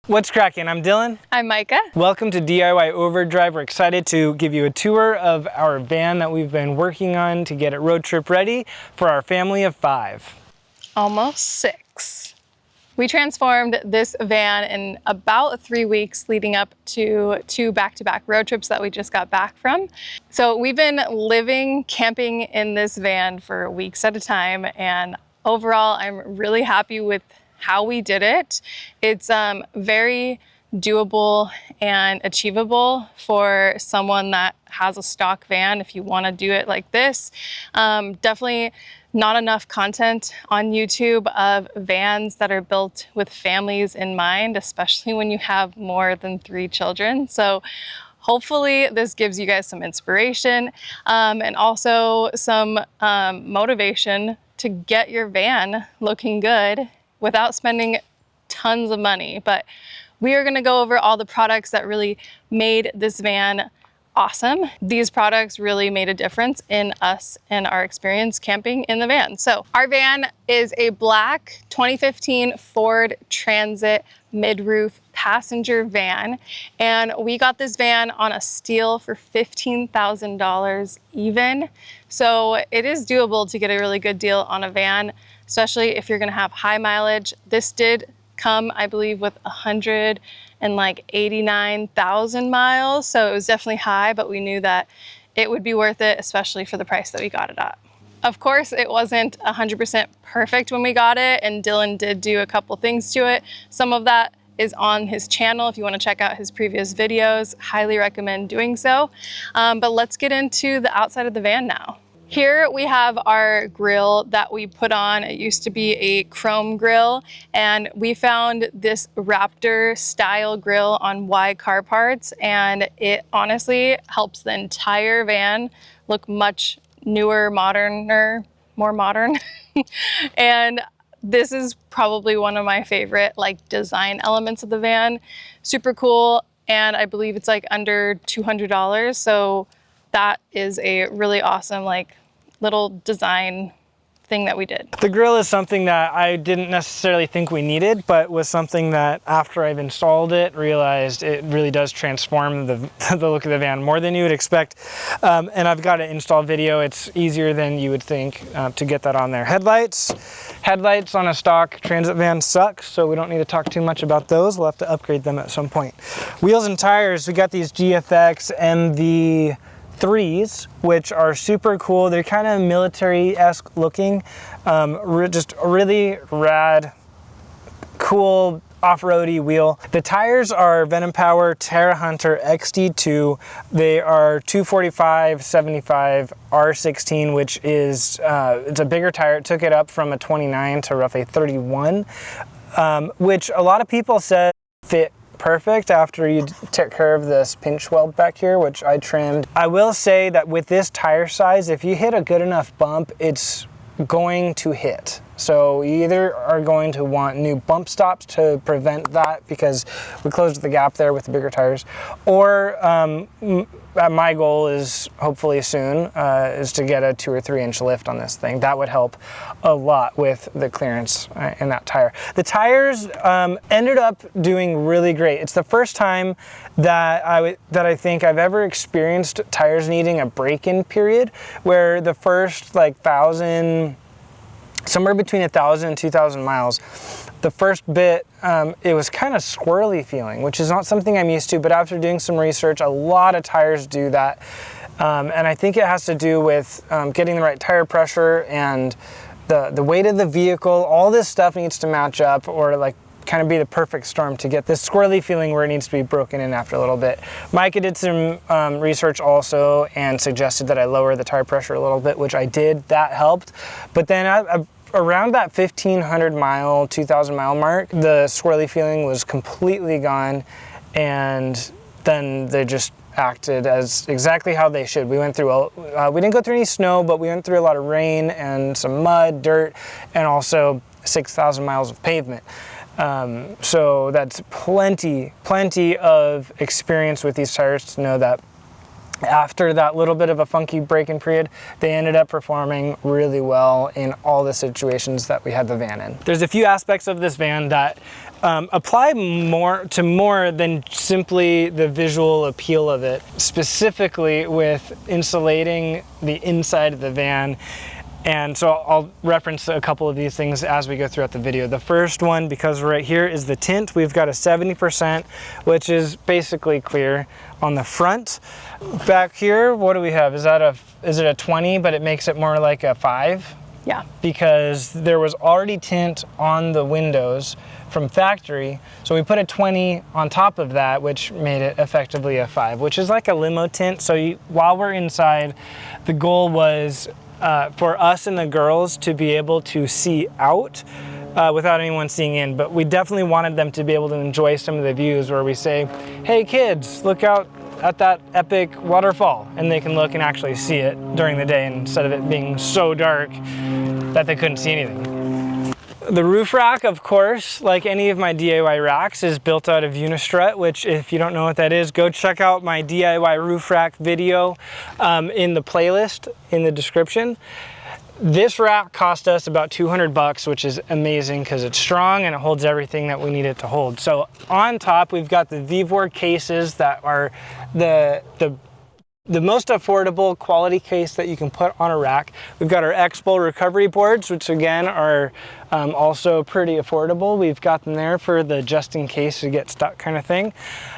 What's cracking? I'm Dylan. I'm Micah. Welcome to DIY Overdrive. We're excited to give you a tour of our van that we've been working on to get it road trip ready for our family of 5. Almost 6. We transformed this van in about 3 weeks leading up to 2 back-to-back road trips that we just got back from. So we've been living, camping in this van for weeks at a time, and overall I'm really happy with how we did it. It's very doable and achievable for someone that has a stock van if you want to do it like this. Definitely not enough content on YouTube of vans that are built with families in mind, especially when you have more than 3 children. So hopefully this gives you guys some inspiration and also some motivation to get your van looking good without spending tons of money. But we are gonna go over all the products that really made this van awesome. These products really made a difference in us and our experience camping in the van. So our van is a black 2015 Ford Transit mid-roof passenger van. And we got this van on a steal for $15,000 even. So it is doable to get a really good deal on a van, especially if you're gonna have high mileage. This did come, I believe, with 189,000 miles. So it was definitely high, but we knew that it would be worth it, especially for the price that we got it at. Of course, it wasn't 100% perfect when we got it, and Dylan did do a couple things to it. Some of that is on his channel. If you want to check out his previous videos, highly recommend doing so. But let's get into the outside of the van now. Here we have our grill that we put on. It used to be a chrome grill, and we found this Raptor style grill on YCarParts, and it honestly helps the entire van look much newer, moderner, more modern. And this is probably one of my favorite design elements of the van. Super cool, and I believe it's under $200. So that is a really awesome little design thing that we did. The grill is something that I didn't necessarily think we needed, but was something that after I've installed it, realized it really does transform the look of the van more than you would expect. And I've got an install video. It's easier than you would think to get that on there. Headlights on a stock transit van suck, so we don't need to talk too much about those. We'll have to upgrade them at some point. Wheels and tires, we got these GFX MV3s, which are super cool. They're kind of military-esque looking, just a really rad, cool off-roady wheel. The tires are Venom Power Terra Hunter XD2. They are 245/75 R16, which is it's a bigger tire. It took it up from a 29 to roughly 31, which a lot of people said fit perfect after you took care of this pinch weld back here, which I trimmed. I will say that with this tire size, if you hit a good enough bump, it's going to hit. So you either are going to want new bump stops to prevent that, because we closed the gap there with the bigger tires, or my goal is hopefully soon is to get a 2 or 3 inch lift on this thing. That would help a lot with the clearance in that tire. The tires ended up doing really great. It's the first time that I think I've ever experienced tires needing a break-in period, where the first somewhere between 1,000 and 2,000 miles, the first bit, it was kind of squirrely feeling, which is not something I'm used to, but after doing some research, a lot of tires do that. And I think it has to do with getting the right tire pressure and the weight of the vehicle. All this stuff needs to match up, or kind of be the perfect storm to get this squirrely feeling where it needs to be broken in after a little bit. Micah did some research also and suggested that I lower the tire pressure a little bit, which I did. That helped. But then around that 1,500 mile, 2,000 mile mark, the swirly feeling was completely gone, and then they just acted as exactly how they should. We went through we didn't go through any snow, but we went through a lot of rain and some mud, dirt, and also 6,000 miles of pavement. So that's plenty of experience with these tires to know that after that little bit of a funky break-in period, they ended up performing really well in all the situations that we had the van in. There's a few aspects of this van that apply more than simply the visual appeal of it, specifically with insulating the inside of the van. And so I'll reference a couple of these things as we go throughout the video. The first one, because right here, is the tint. We've got a 70%, which is basically clear on the front. Back here, what do we have? Is it a 20, but it makes it more like a 5? Yeah. Because there was already tint on the windows from factory, so we put a 20 on top of that, which made it effectively a 5, which is like a limo tint. So while we're inside, the goal was for us and the girls to be able to see out without anyone seeing in, but we definitely wanted them to be able to enjoy some of the views where we say, hey kids, look out at that epic waterfall, and they can look and actually see it during the day instead of it being so dark that they couldn't see anything. The roof rack, of course, like any of my DIY racks, is built out of Unistrut, which if you don't know what that is, go check out my DIY roof rack video in the playlist in the description. This rack cost us about 200 bucks, which is amazing because it's strong and it holds everything that we need it to hold. So on top, we've got the Vevor cases that are the most affordable quality case that you can put on a rack. We've got our X-Bowl recovery boards, which again are also pretty affordable. We've got them there for the just in case you get stuck kind of thing.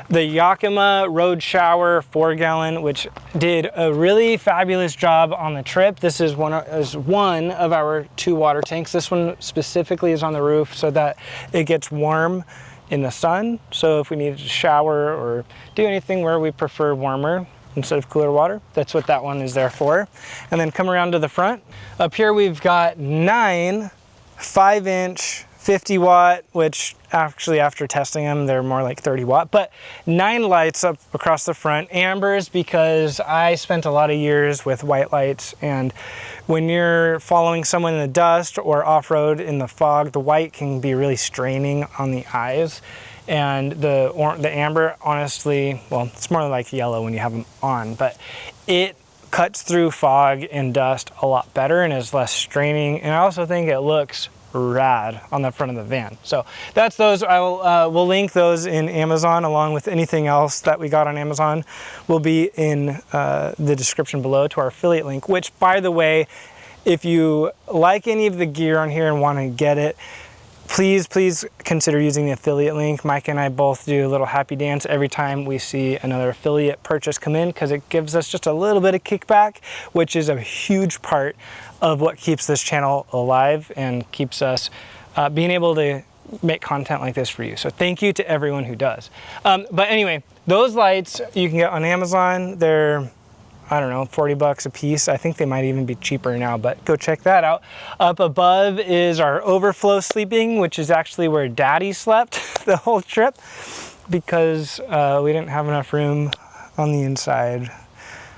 The Yakima Road Shower 4-gallon, which did a really fabulous job on the trip. This is one of our 2 water tanks. This one specifically is on the roof so that it gets warm in the sun. So if we need to shower or do anything where we prefer warmer instead of cooler water, that's what that one is there for. And then come around to the front. Up here we've got 9 5-inch 50 watt, which actually after testing them, they're more like 30 watt, but 9 lights up across the front. Ambers, because I spent a lot of years with white lights, and when you're following someone in the dust or off-road in the fog, the white can be really straining on the eyes. And the amber, honestly, well, it's more like yellow when you have them on, but it cuts through fog and dust a lot better and is less straining. And I also think it looks rad on the front of the van. So that's those. We'll link those in Amazon, along with anything else that we got on Amazon will be in the description below to our affiliate link, which, by the way, if you like any of the gear on here and want to get it, please consider using the affiliate link. Mike and I both do a little happy dance every time we see another affiliate purchase come in, because it gives us just a little bit of kickback, which is a huge part of what keeps this channel alive and keeps us being able to make content like this for you. So thank you to everyone who does. But anyway, those lights you can get on Amazon. They're, I don't know, 40 bucks a piece. I think they might even be cheaper now, but go check that out. Up above is our overflow sleeping, which is actually where Daddy slept the whole trip, because we didn't have enough room on the inside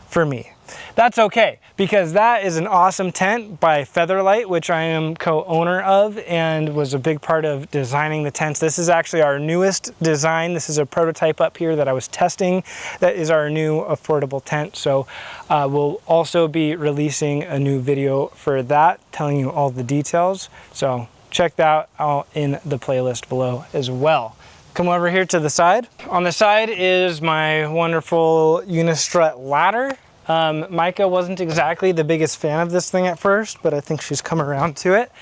for me. That's okay, because that is an awesome tent by Featherlight, which I am co-owner of and was a big part of designing the tents. This is actually our newest design. This is a prototype up here that I was testing. That is our new affordable tent. So we'll also be releasing a new video for that, telling you all the details. So check that out in the playlist below as well. Come over here to the side. On the side is my wonderful Unistrut ladder. Micah wasn't exactly the biggest fan of this thing at first, but I think she's come around to it.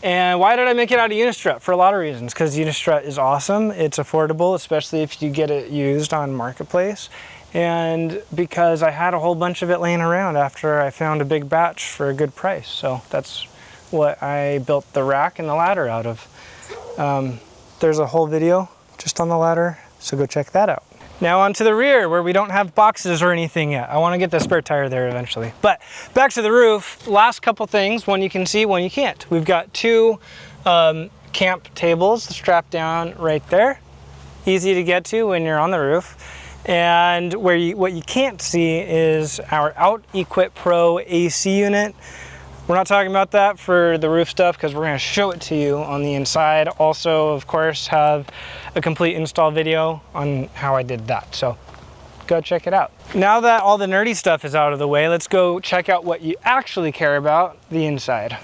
And why did I make it out of Unistrut? For a lot of reasons, because Unistrut is awesome. It's affordable, especially if you get it used on Marketplace. And because I had a whole bunch of it laying around after I found a big batch for a good price. So that's what I built the rack and the ladder out of. There's a whole video just on the ladder, so go check that out. Now onto the rear, where we don't have boxes or anything yet. I want to get the spare tire there eventually. But back to the roof, last couple things, one you can see, one you can't. We've got 2 camp tables strapped down right there. Easy to get to when you're on the roof. And what you can't see is our Out-Equip Pro AC unit. We're not talking about that for the roof stuff because we're going to show it to you on the inside. Also, of course, have a complete install video on how I did that. So go check it out. Now that all the nerdy stuff is out of the way, let's go check out what you actually care about, the inside.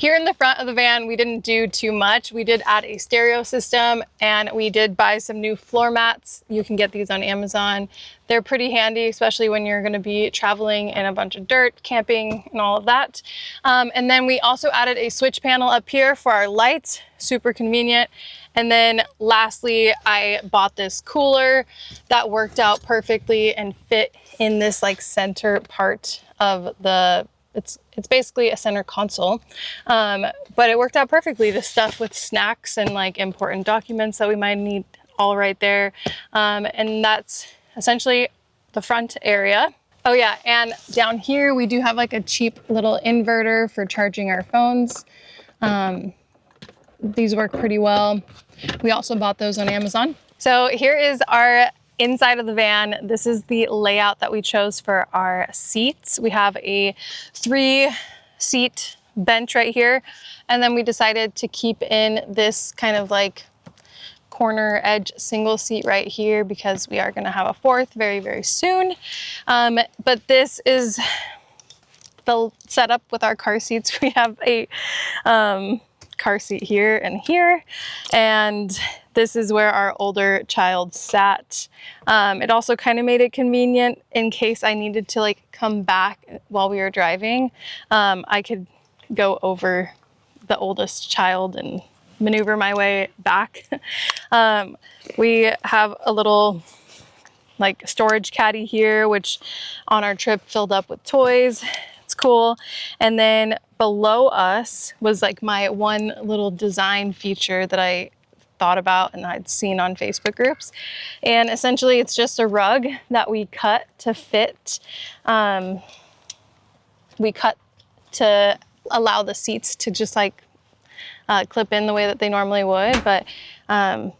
Here in the front of the van, we didn't do too much. We did add a stereo system and we did buy some new floor mats. You can get these on Amazon. They're pretty handy, especially when you're gonna be traveling in a bunch of dirt, camping, and all of that. And then we also added a switch panel up here for our lights, super convenient. And then lastly, I bought this cooler that worked out perfectly and fit in this like center part of the, it's basically a center console, but it worked out perfectly to stuff with snacks and like important documents that we might need all right there. And that's essentially the front area. Oh yeah, and down here we do have like a cheap little inverter for charging our phones. These work pretty well. We also bought those on Amazon. So here is our inside of the van. This is the layout that we chose for our seats. We have a 3-seat bench right here. And then we decided to keep in this kind of like corner edge single seat right here because we are gonna have a 4th very, very soon. But this is the setup with our car seats. We have a car seat here and here, and this is where our older child sat. It also kind of made it convenient in case I needed to like come back while we were driving. I could go over the oldest child and maneuver my way back. We have a little like storage caddy here, which on our trip filled up with toys. It's cool. And then below us was like my one little design feature that I thought about and I'd seen on Facebook groups. And essentially it's just a rug that we cut to fit. We cut to allow the seats to just like clip in the way that they normally would. But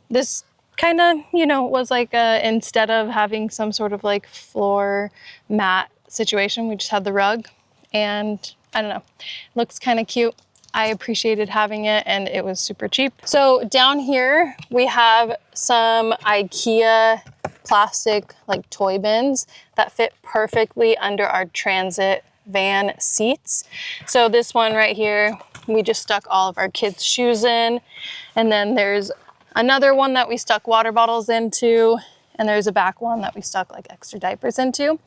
this kind of, you know, was like instead of having some sort of like floor mat situation, we just had the rug. And I don't know, looks kind of cute. I appreciated having it and it was super cheap. So down here we have some IKEA plastic like toy bins that fit perfectly under our transit van seats. So this one right here, we just stuck all of our kids' shoes in. And then there's another one that we stuck water bottles into. And there's a back one that we stuck like extra diapers into.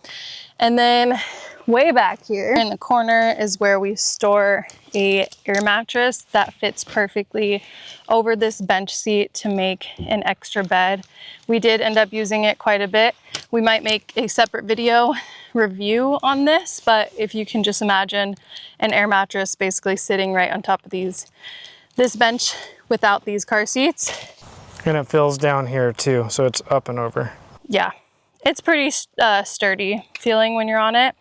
And then way back here in the corner is where we store a air mattress that fits perfectly over this bench seat to make an extra bed. We did end up using it quite a bit. We might make a separate video review on this, but if you can just imagine an air mattress basically sitting right on top of this bench without these car seats. And it fills down here too, so it's up and over. Yeah, it's pretty sturdy feeling when you're on it.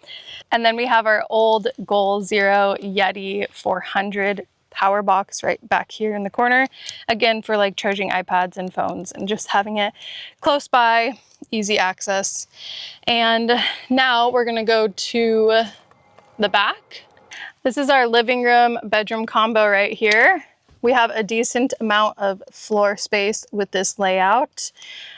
And then we have our old Goal Zero Yeti 400 power box right back here in the corner. Again, for like charging iPads and phones and just having it close by, easy access. And now we're gonna go to the back. This is our living room bedroom combo right here. We have a decent amount of floor space with this layout.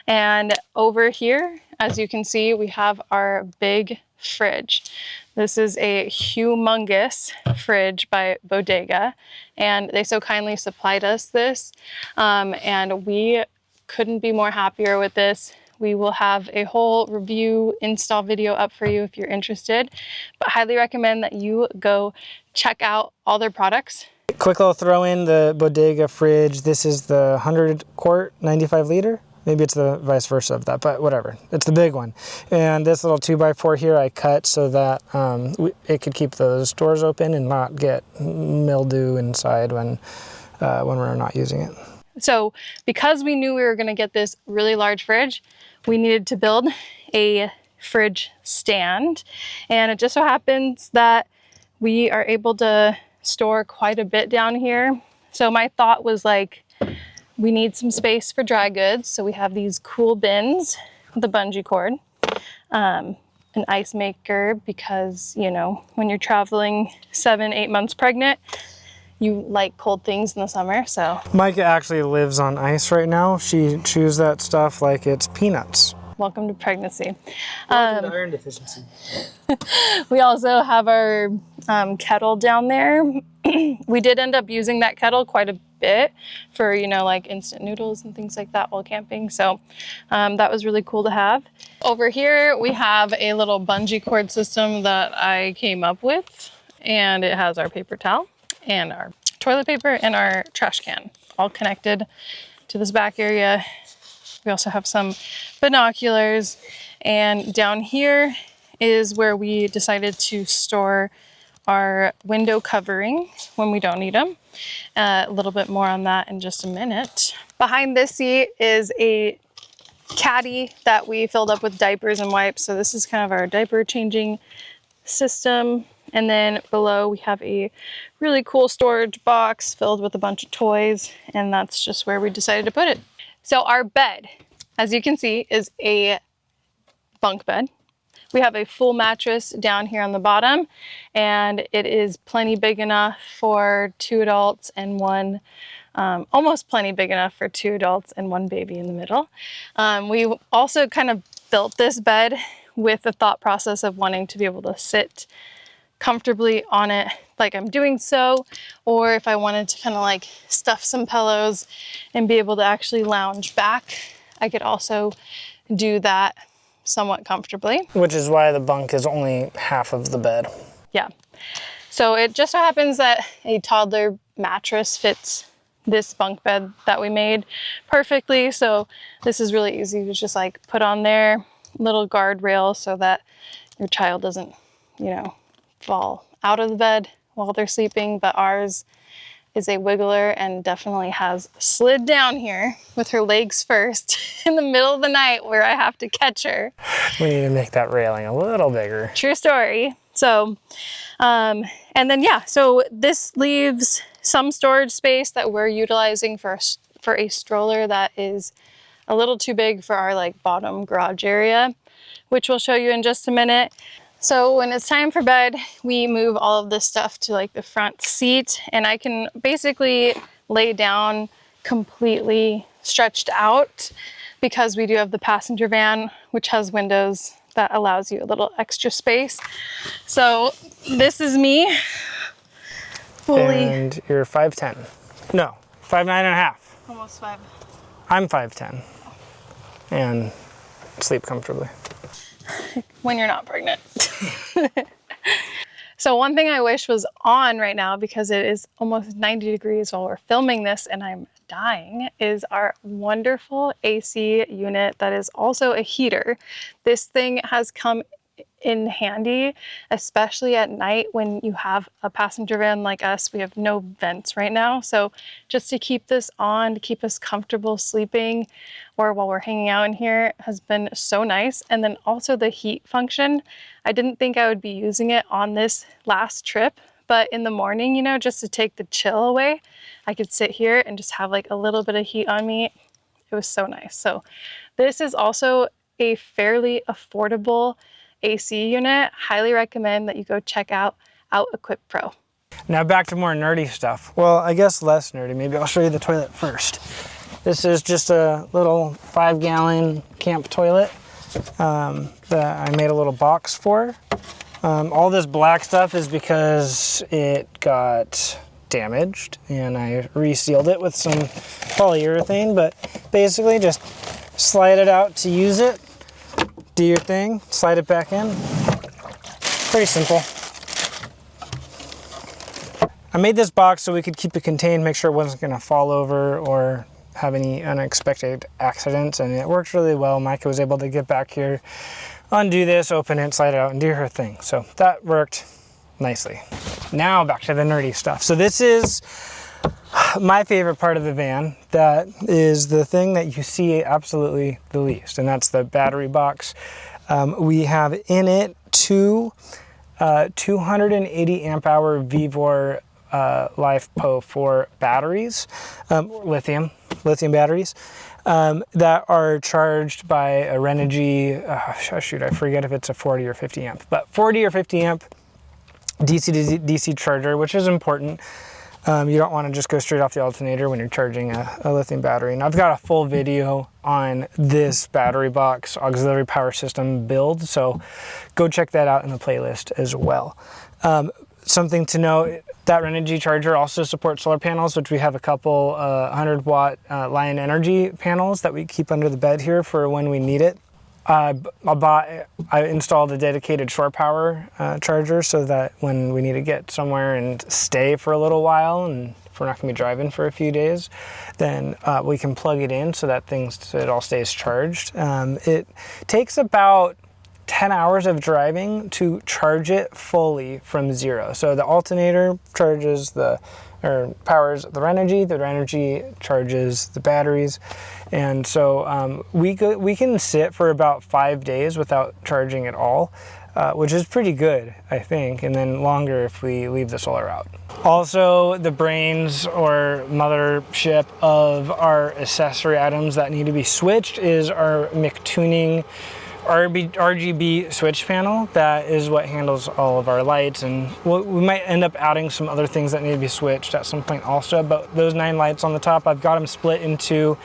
And over here, as you can see, we have our big fridge. This is a humongous fridge by Bodega, and they so kindly supplied us this. And we couldn't be more happier with this. We will have a whole review install video up for you if you're interested, but highly recommend that you go check out all their products. Quick little throw in the Bodega fridge. This is the 100 quart, 95 liter. Maybe it's the vice versa of that, but whatever. It's the big one. And this little 2x4 here I cut so that it could keep those doors open and not get mildew inside when we're not using it. So because we knew we were gonna get this really large fridge, we needed to build a fridge stand. And it just so happens that we are able to store quite a bit down here. So my thought was like, we need some space for dry goods. So we have these cool bins with a bungee cord, an ice maker, because, you know, when you're traveling 7-8 months pregnant, you like cold things in the summer, so. Micah actually lives on ice right now. She chews that stuff like it's peanuts. Welcome to pregnancy. Welcome to iron deficiency. We also have our kettle down there. We did end up using that kettle quite a bit for, you know, like instant noodles and things like that while camping. So that was really cool to have. Over here, we have a little bungee cord system that I came up with, and it has our paper towel and our toilet paper and our trash can all connected to this back area. We also have some binoculars, and down here is where we decided to store our window covering when we don't need them. A little bit more on that in just a minute. Behind this seat is a caddy that we filled up with diapers and wipes. So this is kind of our diaper changing system. And then below we have a really cool storage box filled with a bunch of toys, and that's just where we decided to put it. So our bed, as you can see, is a bunk bed. We have a full mattress down here on the bottom, and it is plenty big enough for 2 adults and one, almost plenty big enough for 2 adults and 1 baby in the middle. We also kind of built this bed with the thought process of wanting to be able to sit comfortably on it like I'm doing so, or if I wanted to kind of like stuff some pillows and be able to actually lounge back, I could also do that somewhat comfortably. Which is why the bunk is only half of the bed. Yeah. So it just so happens that a toddler mattress fits this bunk bed that we made perfectly. So this is really easy to just like put on there, little guardrail so that your child doesn't, you know, fall out of the bed while they're sleeping. But ours is a wiggler and definitely has slid down here with her legs first in the middle of the night where I have to catch her. We need to make that railing a little bigger. True story. So, and then yeah, so this leaves some storage space that we're utilizing for a stroller that is a little too big for our like bottom garage area, which we'll show you in just a minute. So when it's time for bed, we move all of this stuff to like the front seat, and I can basically lay down completely stretched out because we do have the passenger van, which has windows that allows you a little extra space. So this is me fully. And you're 5'10". No, 5'9.5". Almost 5. I'm 5'10", and sleep comfortably. When you're not pregnant. So one thing I wish was on right now, because it is almost 90 degrees while we're filming this and I'm dying, is our wonderful AC unit that is also a heater. This thing has come in handy, especially at night when you have a passenger van like us. We have no vents right now. So just to keep this on, to keep us comfortable sleeping or while we're hanging out in here has been so nice. And then also the heat function. I didn't think I would be using it on this last trip, but in the morning, you know, just to take the chill away, I could sit here and just have like a little bit of heat on me. It was so nice. So this is also a fairly affordable AC unit. Highly recommend that you go check out Equip Pro. Now back to more nerdy stuff. Well, I guess less nerdy. Maybe I'll show you the toilet first. This is just a little 5-gallon camp toilet that I made a little box for. All this black stuff is because it got damaged and I resealed it with some polyurethane, but basically just slide it out to use it, do your thing, slide it back in. Pretty simple. I made this box so we could keep it contained, make sure it wasn't gonna fall over or have any unexpected accidents, and it worked really well. Micah was able to get back here, undo this, open it, slide it out, and do her thing. So that worked nicely. Now back to the nerdy stuff. So this is my favorite part of the van. That is the thing that you see absolutely the least, and that's the battery box. We have in it two 280 amp hour Vivor LiFePO4 batteries, lithium batteries, that are charged by a Renogy, shoot, I forget if it's a 40 or 50 amp, but 40 or 50 amp DC to DC charger, which is important. You don't want to just go straight off the alternator when you're charging a lithium battery. And I've got a full video on this battery box auxiliary power system build, so go check that out in the playlist as well. Something to note, that Renogy charger also supports solar panels, which we have a couple 100-watt Lion Energy panels that we keep under the bed here for when we need it. I installed a dedicated shore power charger so that when we need to get somewhere and stay for a little while, and if we're not going to be driving for a few days, then we can plug it in so that it all stays charged. It takes about 10 hours of driving to charge it fully from zero. So the alternator powers the Renogy charges the batteries, and so we can sit for about 5 days without charging at all, which is pretty good, I think, and then longer if we leave the solar out. Also, the brains or mothership of our accessory items that need to be switched is our Mictuning RGB switch panel. That is what handles all of our lights, and we might end up adding some other things that need to be switched at some point also, but those 9 lights on the top, I've got them split into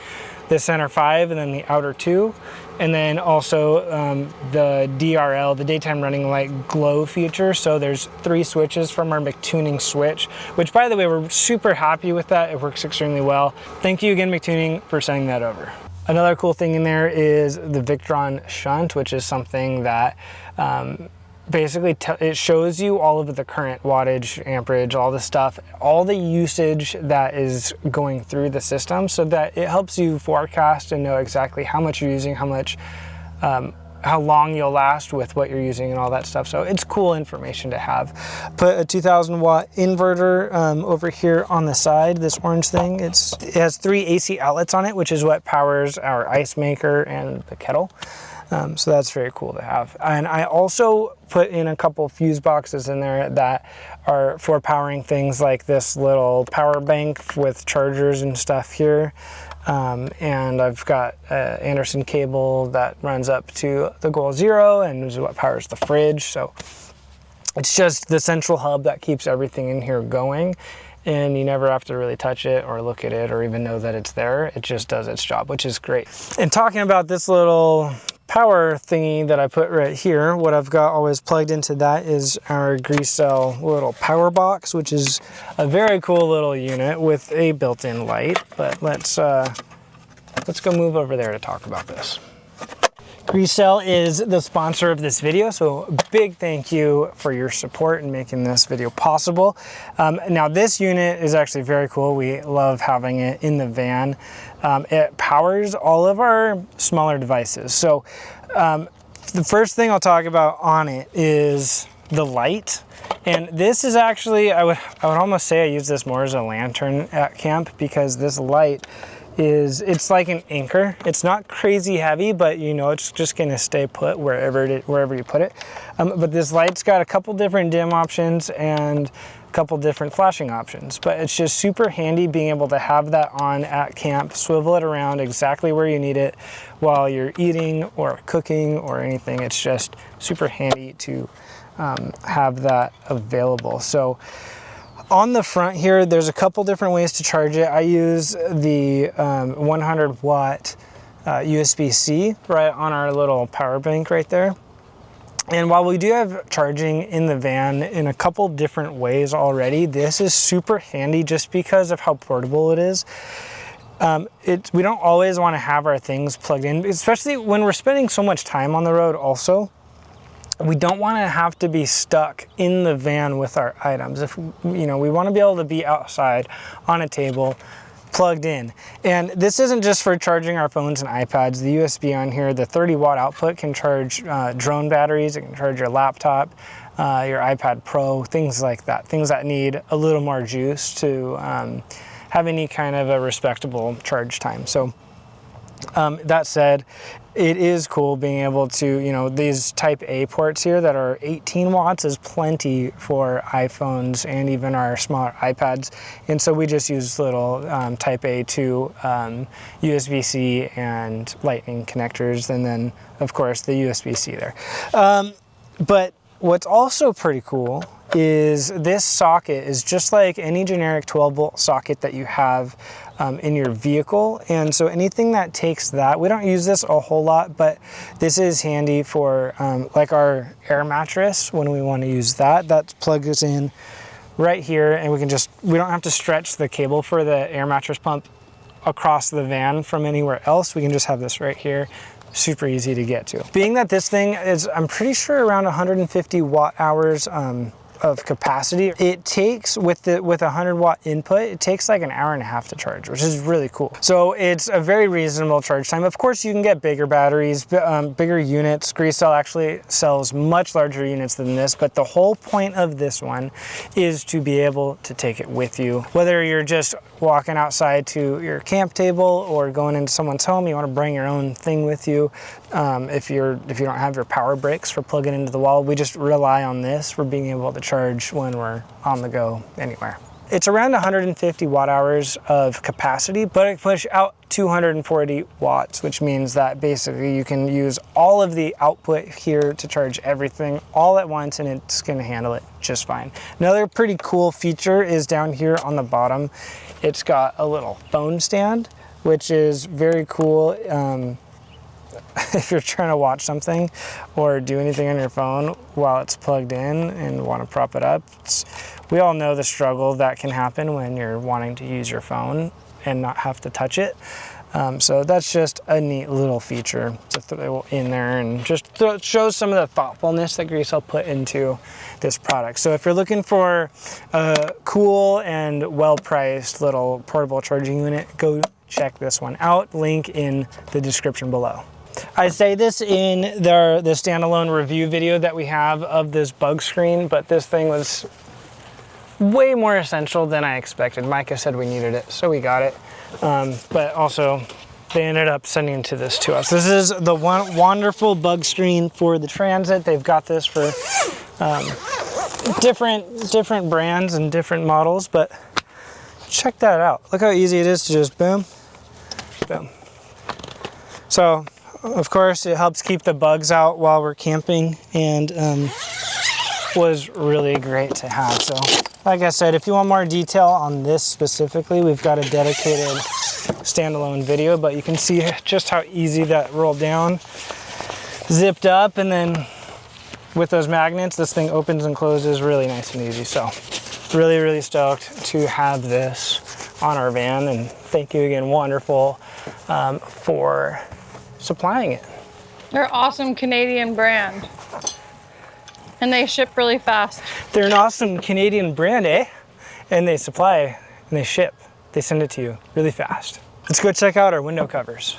the center 5 and then the outer 2, and then also the DRL, the daytime running light glow feature. So there's 3 switches from our Mictuning switch, which, by the way, we're super happy with that. It works extremely well. Thank you again, Mictuning, for sending that over. Another cool thing in there is the Victron shunt, which is something that basically it shows you all of the current wattage, amperage, all the stuff, all the usage that is going through the system, so that it helps you forecast and know exactly how much you're using, how long you'll last with what you're using and all that stuff. So it's cool information to have. Put a 2000-watt inverter over here on the side, this orange thing. It has 3 AC outlets on it, which is what powers our ice maker and the kettle. So that's very cool to have. And I also put in a couple fuse boxes in there that are for powering things like this little power bank with chargers and stuff here. And I've got an Anderson cable that runs up to the Goal Zero and is what powers the fridge. So it's just the central hub that keeps everything in here going, and you never have to really touch it or look at it or even know that it's there. It just does its job, which is great. And talking about this little power thingy that I put right here, what I've got always plugged into that is our Grecell little power box, which is a very cool little unit with a built-in light. But let's go move over there to talk about this. Grecell is the sponsor of this video, so big thank you for your support in making this video possible. Now this unit is actually very cool. We love having it in the van. It powers all of our smaller devices. So the first thing I'll talk about on it is the light. And this is actually, I would almost say I use this more as a lantern at camp, because this light it's like an anchor. It's not crazy heavy, but you know it's just gonna stay put wherever you put it. But this light's got a couple different dim options and a couple different flashing options, but it's just super handy being able to have that on at camp, swivel it around exactly where you need it while you're eating or cooking or anything. It's just super handy to have that available. So on the front here, there's a couple different ways to charge it. I use the 100-watt USB-C right on our little power bank right there. And while we do have charging in the van in a couple different ways already, this is super handy just because of how portable it is. We don't always want to have our things plugged in, especially when we're spending so much time on the road also. We don't want to have to be stuck in the van with our items. If you know, we want to be able to be outside on a table, plugged in. And this isn't just for charging our phones and iPads. The USB on here, the 30-watt output can charge drone batteries. It can charge your laptop, your iPad Pro, things like that. Things that need a little more juice to have any kind of a respectable charge time. So that said, it is cool being able to, you know, these type A ports here that are 18 watts is plenty for iPhones and even our smaller iPads. And so we just use little type A to USB-C and lightning connectors, and then of course the USB-C there. But what's also pretty cool is this socket is just like any generic 12-volt socket that you have in your vehicle. And so anything that takes that, we don't use this a whole lot, but this is handy for like our air mattress when we want to use that. That plugs in right here, and we don't have to stretch the cable for the air mattress pump across the van from anywhere else. We can just have this right here. Super easy to get to. Being that this thing is, I'm pretty sure, around 150 watt hours of capacity, it takes with a 100-watt input, it takes like an hour and a half to charge, which is really cool. So it's a very reasonable charge time. Of course, you can get bigger batteries, bigger units. Grecell actually sells much larger units than this, but the whole point of this one is to be able to take it with you. Whether you're just walking outside to your camp table or going into someone's home, you want to bring your own thing with you. If you don't have your power brakes for plugging into the wall, we just rely on this for being able to charge when we're on the go anywhere. It's around 150 watt hours of capacity, but it pushes out 240 watts, which means that basically you can use all of the output here to charge everything all at once, and it's going to handle it just fine. Another pretty cool feature is down here on the bottom. It's got a little phone stand, which is very cool. If you're trying to watch something or do anything on your phone while it's plugged in and want to prop it up, we all know the struggle that can happen when you're wanting to use your phone and not have to touch it. So that's just a neat little feature to throw in there, and just shows some of the thoughtfulness that Grecell put into this product. So if you're looking for a cool and well-priced little portable charging unit, go check this one out. Link in the description below. I say this in the standalone review video that we have of this bug screen, but this thing was way more essential than I expected. Micah said we needed it, so we got it. But also, they ended up sending this to us. This is the wonderful bug screen for the Transit. They've got this for different brands and different models, but check that out. Look how easy it is to just boom, boom. So, of course, it helps keep the bugs out while we're camping, and was really great to have. So, like I said, if you want more detail on this specifically, we've got a dedicated standalone video, but you can see just how easy that rolled down, zipped up, and then with those magnets, this thing opens and closes really nice and easy. So, really, really stoked to have this on our van, and thank you again, Wonderful, for supplying it. They're an awesome Canadian brand, and they ship really fast. They're an awesome Canadian brand, eh? And they supply and they ship. They send it to you really fast. Let's go check out our window covers.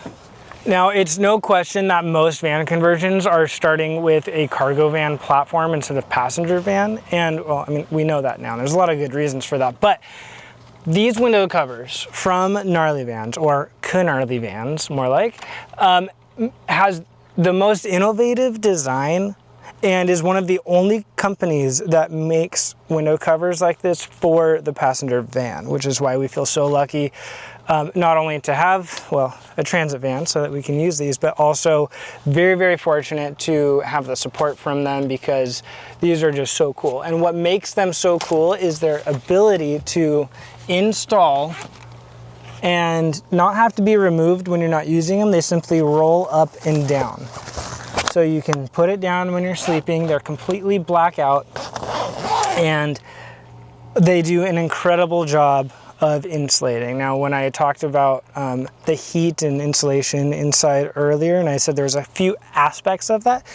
Now, it's no question that most van conversions are starting with a cargo van platform instead of passenger van. And, well, I mean, we know that now. There's a lot of good reasons for that. But these window covers from Gnarly Vans, or Gnarly Vans, more like, has the most innovative design and is one of the only companies that makes window covers like this for the passenger van, which is why we feel so lucky not only to have, well, a transit van so that we can use these, but also very, very fortunate to have the support from them, because these are just so cool. And what makes them so cool is their ability to install and not have to be removed when you're not using them. They simply roll up and down. So you can put it down when you're sleeping. They're completely blackout, and they do an incredible job of insulating. Now, when I talked about the heat and insulation inside earlier, and I said there's a few aspects of that,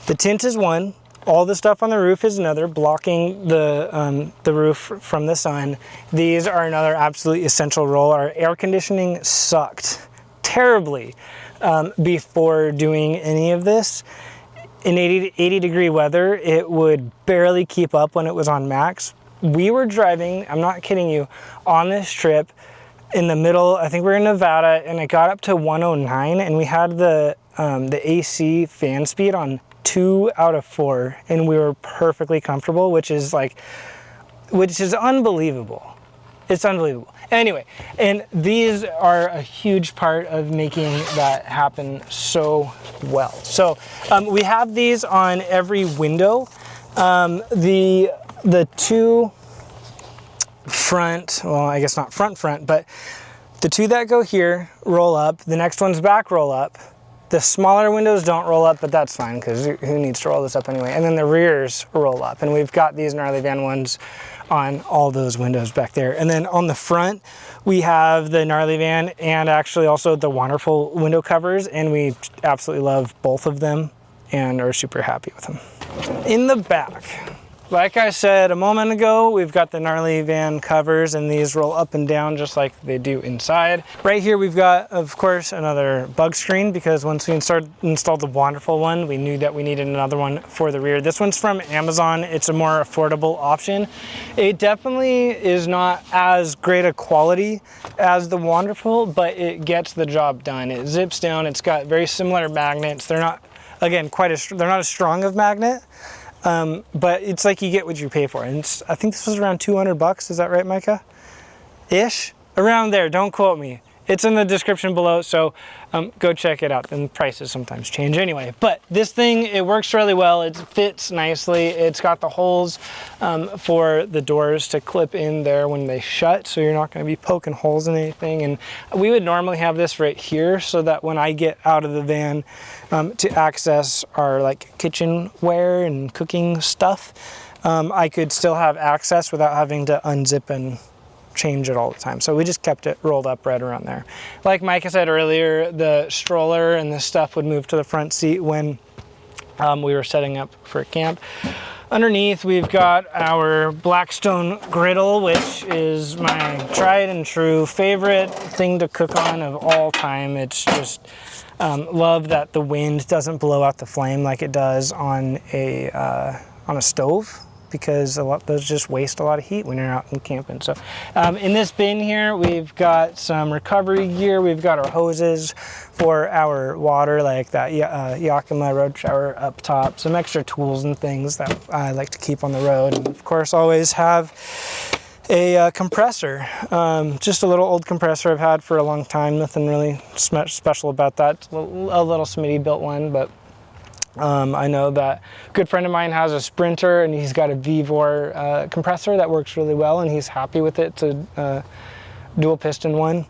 the tint is one. All the stuff on the roof is another, blocking the roof from the sun. These are another absolutely essential role. Our air conditioning sucked terribly before doing any of this. In 80 degree weather, it would barely keep up when it was on max. We were driving, I'm not kidding you, on this trip in the middle, I think we were in Nevada, and it got up to 109, and we had the AC fan speed on 2 out of 4, and we were perfectly comfortable, which is unbelievable. It's unbelievable. Anyway, and these are a huge part of making that happen so well. So we have these on every window. The the two front, well, I guess not front, but the two that go here roll up. The next one's back roll up. The smaller windows don't roll up, but that's fine because who needs to roll this up anyway? And then the rears roll up, and we've got these gnarly van ones on all those windows back there. And then on the front, we have the gnarly van and actually also the wonderful window covers, and we absolutely love both of them and are super happy with them. In the back, like I said a moment ago, we've got the gnarly van covers, and these roll up and down just like they do inside. Right here we've got, of course, another bug screen, because once we installed the wonderful one, we knew that we needed another one for the rear. This one's from Amazon. It's a more affordable option. It definitely is not as great a quality as the wonderful, but it gets the job done. It zips down. It's got very similar magnets. They're not, again, they're not as strong of magnet. But it's like you get what you pay for. And I think this was around 200 bucks. Is that right, Micah? Ish? Around there, don't quote me. It's in the description below, so go check it out. And prices sometimes change anyway. But this thing, it works really well. It fits nicely. It's got the holes for the doors to clip in there when they shut, so you're not going to be poking holes in anything. And we would normally have this right here so that when I get out of the van to access our like kitchenware and cooking stuff, I could still have access without having to unzip and change it all the time. So we just kept it rolled up right around there. Like Micah said earlier, the stroller and the stuff would move to the front seat when we were setting up for camp. Underneath, we've got our Blackstone griddle, which is my tried and true favorite thing to cook on of all time. It's just love that the wind doesn't blow out the flame like it does on a stove, because those just waste a lot of heat when you're out and camping. So in this bin here, we've got some recovery gear. We've got our hoses for our water, like that Yakima road shower up top, some extra tools and things that I like to keep on the road. And of course, always have a compressor, just a little old compressor I've had for a long time. Nothing really special about that. It's a little Smitty built one, but I know that a good friend of mine has a Sprinter, and he's got a Vevor compressor that works really well, and he's happy with it. It's a dual piston one,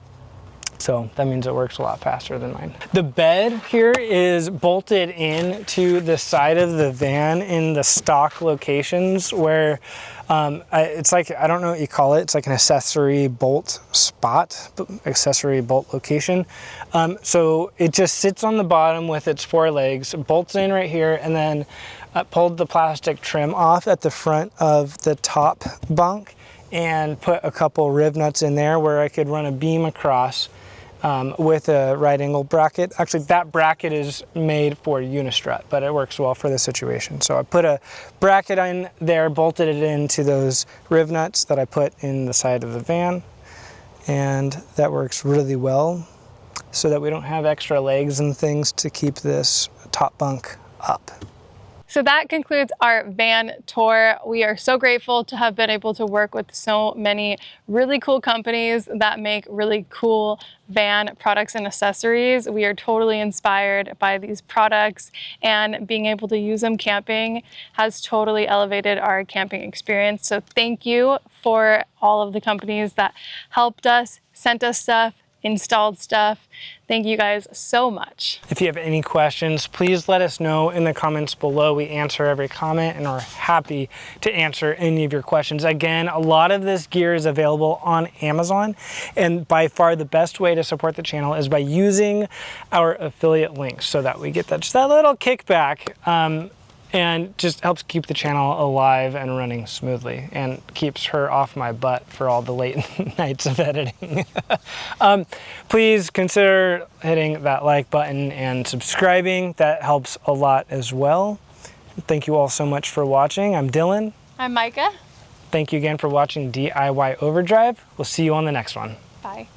so that means it works a lot faster than mine. The bed here is bolted in to the side of the van in the stock locations where it's like, I don't know what you call it. It's like an accessory bolt spot, accessory bolt location. So it just sits on the bottom with its four legs, bolts in right here, and then pulled the plastic trim off at the front of the top bunk and put a couple rib nuts in there where I could run a beam across with a right angle bracket. Actually, that bracket is made for Unistrut, but it works well for the situation. So I put a bracket in there, bolted it into those rib nuts that I put in the side of the van, and that works really well so that we don't have extra legs and things to keep this top bunk up. So that concludes our van tour. We are so grateful to have been able to work with so many really cool companies that make really cool van products and accessories. We are totally inspired by these products, and being able to use them camping has totally elevated our camping experience. So thank you for all of the companies that helped us, sent us stuff, installed stuff. Thank you guys so much. If you have any questions, please let us know in the comments below. We answer every comment and are happy to answer any of your questions. Again, a lot of this gear is available on Amazon, and by far the best way to support the channel is by using our affiliate links so that we get just that little kickback. And just helps keep the channel alive and running smoothly, and keeps her off my butt for all the late nights of editing. Please consider hitting that like button and subscribing. That helps a lot as well. Thank you all so much for watching. I'm Dylan. I'm Micah. Thank you again for watching DIY Overdrive. We'll see you on the next one. Bye.